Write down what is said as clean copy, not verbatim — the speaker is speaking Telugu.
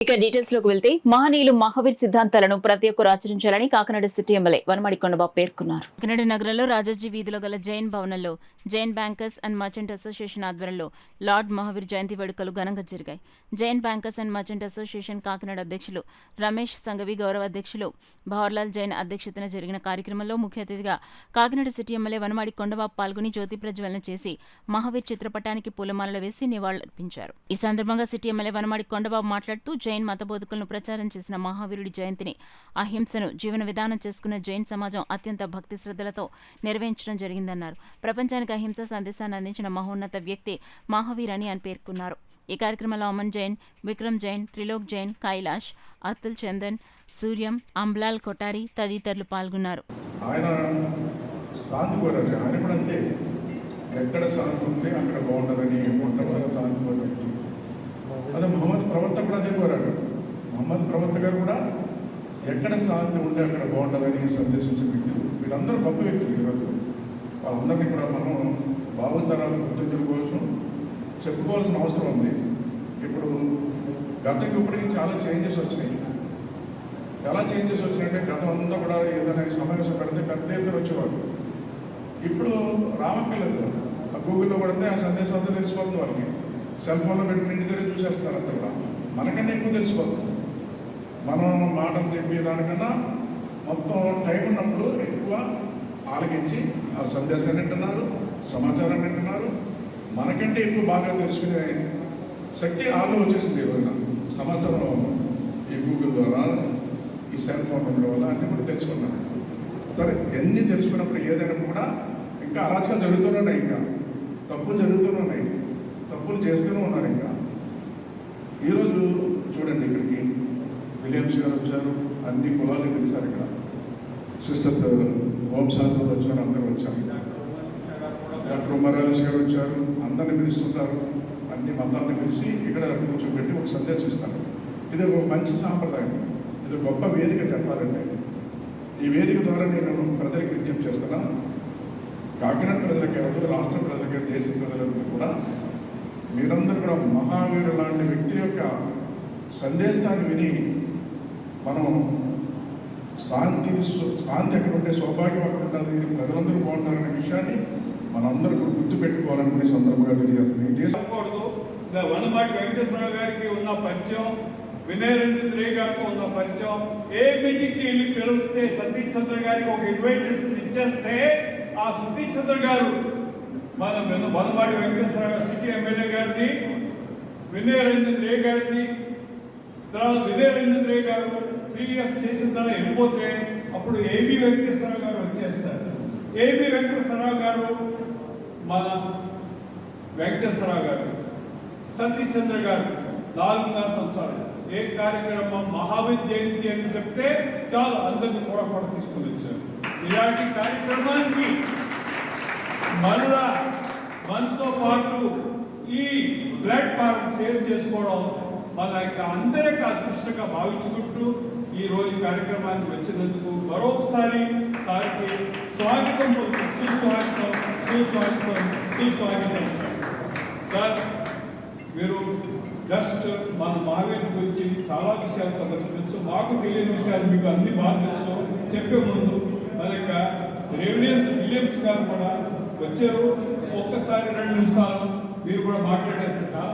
ఇక డీటెయిల్స్ లోకి వెళ్తే మహనీయులు మహావీర్ సిద్ధాంతాలను ప్రతి ఒక్కరు ఆచరించాలని కాకినాడ సిటీ ఎమ్మెల్యే వనమాడి కొండబాబు పేర్కొన్నారు. కాకినాడ నగరంలో రాజాజీ వీధిలో గల జైన్ భవనంలో Jain bankers and merchant association ఆధ్వర్యంలో లార్డ్ మహావీర్ జయంతి వేడుకలు ఘనంగా జరిగాయి. Jain bankers and merchant association Kakinada అధ్యక్షులు రమేష్ సంఘవి, గౌరవ అధ్యక్షులు భవర్లాల్ జైన్ అధ్యక్షతన జరిగిన కార్యక్రమంలో ముఖ్య అతిథిగా కాకినాడ సిటీ ఎమ్మెల్యే వనమాడి కొండబాబు పాల్గొని జ్యోతి ప్రజ్వలన చేసి మహావీర్ చిత్రపటానికి పూలమాలలు వేసి నివాళులర్పించారు. ఈ సందర్భంగా సిటీ ఎమ్మెల్యే వనమాడి కొండబాబు మాట్లాడుతూ జైన్ మత బోధకులను ప్రచారం చేసిన మహావీరుడి జయంతిని అహింసను జీవన విధానం చేసుకున్న జైన్ సమాజం అత్యంత భక్తి శ్రద్ధలతో నిర్వహించడం జరిగిందన్నారు. ప్రపంచానికి అహింస సందేశాన్ని అందించిన మహోన్నత వ్యక్తి మహావీర్ అని పేర్కొన్నారు. ఈ కార్యక్రమంలో అమన్ జైన్, విక్రమ్ జైన్, త్రిలోక్ జైన్, కైలాష్, అతుల్ చందన్, సూర్యం, అంబ్లాల్ కొటారి తదితరులు పాల్గొన్నారు. ఎక్కడ శాంతి ఉంటే అక్కడ బాగుంటుందని మొట్టమొదటి శాంతి కోరాడు. అదే మహమ్మద్ ప్రవక్త కూడా అదే కోరాడు. మహమ్మద్ ప్రవక్త గారు కూడా ఎక్కడ శాంతి ఉంటే అక్కడ బాగుంటుందని సందేశించిన వ్యక్తులు. వీళ్ళందరూ గొప్ప వ్యక్తులు. ఈరోజు వాళ్ళందరినీ కూడా మనం భావితరాలు గుర్తించడం కోసం చెప్పుకోవాల్సిన అవసరం ఉంది. ఇప్పుడు గతకి ఇప్పటికి చాలా చేంజెస్ వచ్చినాయి. ఎలా చేంజెస్ వచ్చినాయంటే గతం అంతా కూడా ఏదైనా సమావేశం పెడితే పెద్ద ఎత్తున వచ్చేవాడు. ఇప్పుడు రావక్కర్లేదు. ఆ గూగుల్లో పడితే ఆ సందేశం అంతా తెలిసిపోతుంది. వాళ్ళకి సెల్ ఫోన్లో పెట్టుకుని ఇంటి దగ్గర చూసేస్తారు. అంతా కూడా మనకన్నా ఎక్కువ తెలిసిపోతుంది. మనం మాటలు చెప్పే దానికన్నా మొత్తం టైం ఉన్నప్పుడు ఎక్కువ ఆలకించి ఆ సందేశాన్ని వింటున్నారు, సమాచారాన్ని వింటున్నారు. మనకంటే ఎక్కువ బాగా తెలుసుకునే శక్తి ఆలో వచ్చేసింది. ఈ రోజున సమాచారం ఈ గూగుల్ ద్వారా, ఈ సెల్ ఫోన్ ఉండడం వల్ల అన్నీ కూడా తెలుసుకున్నారు. సరే, ఎన్ని తెలుసుకున్నప్పుడు ఏదైనా కూడా ఇంకా అరాచకాలు జరుగుతూనే ఉన్నాయి, ఇంకా తప్పులు జరుగుతూనే ఉన్నాయి, తప్పులు చేస్తూనే ఉన్నారు. ఇంకా ఈరోజు చూడండి, ఇక్కడికి విలియమ్స్ గారు వచ్చారు, అన్ని కులాలు పిలిచారు. ఇక్కడ సిస్టర్స్ వంశాంతులు వచ్చారు, అందరూ వచ్చారు. డాక్టర్ ఉమరాలిస్ గారు వచ్చారు, అందరిని పిలుస్తుంటారు. అన్ని మతాలను పిలిచి ఇక్కడ కూర్చోబెట్టి ఒక సందేశం ఇస్తారు. ఇది ఒక మంచి సాంప్రదాయం. ఇది గొప్ప వేదిక చెప్పాలంటే. ఈ వేదిక ద్వారా నేను ప్రజలకు విజ్ఞప్తి చేస్తున్నాను. కాకినాడ ప్రజలకి కాదు, రాష్ట్ర ప్రజలకి, దేశ ప్రజలకు కూడా మీరందరూ కూడా మహావీరు లాంటి వ్యక్తి యొక్క సందేశాన్ని విని మనం శాంతి ఎక్కడ ఉంటే సౌభాగ్యం అక్కడ ఉంటుంది, ప్రజలందరూ బాగుంటారనే విషయాన్ని మనందరూ కూడా గుర్తుపెట్టుకోవాలనుకునే సందర్భంగా తెలియజేస్తుంది. వనమాటి వెంకటేశ్వరరావు గారికి ఉన్న పరిచయం, వినయ్ రంజిత్ రే గారికి ఉన్న పరిచయం, ఏ మీటింగ్కి వెళ్ళి పిలిస్తే సతీష్ చంద్ర గారికి ఒక ఇన్విటేషన్ ఇచ్చేస్తే ఆ సతీష్ చంద్ర గారు మన వనమాటి వెంకటేశ్వరరావు సిటీ ఎమ్మెల్యే గారిని, వినయ్ రంజిత్ రే గారిని, తర్వాత వినయ్ రంజిత్ రే గారు 3 years చేసిన తర్వాత వెళ్ళిపోతే అప్పుడు ఏబి వెంకటేశ్వరరావు గారు వచ్చేస్తారు. ఏబి వెంకటేశ్వరరావు గారు, మన వెంకటేశ్వరరావు గారు, సతీష్ చంద్ర గారు 4.5 సంవత్సరాలు ఏ కార్యక్రమం మహావీర్ జయంతి అని చెప్తే చాలు అందరినీ కూడా తీసుకుని వచ్చారు. ఇలాంటి కార్యక్రమానికి మనతో పాటు ఈ ప్లాట్ఫామ్ షేర్ చేసుకోవడం మన యొక్క అందరికీ అదృష్టంగా భావించుకుంటూ ఈ రోజు కార్యక్రమానికి వచ్చినందుకు మరొకసారి సార్కి స్వాగతం, సుస్వాగతం సార్. మీరు జస్ట్ మన మహావీర్ గురించి చాలా విషయాలు తెలుసు, మాకు తెలియని విషయాలు మీకు అన్ని బాగా తెలుసు. చెప్పే ముందు మన యొక్క విలియమ్స్ గారు కూడా వచ్చారు. ఒక్కసారి 2 నిమిషాలు మీరు కూడా మాట్లాడేస్తే చాలా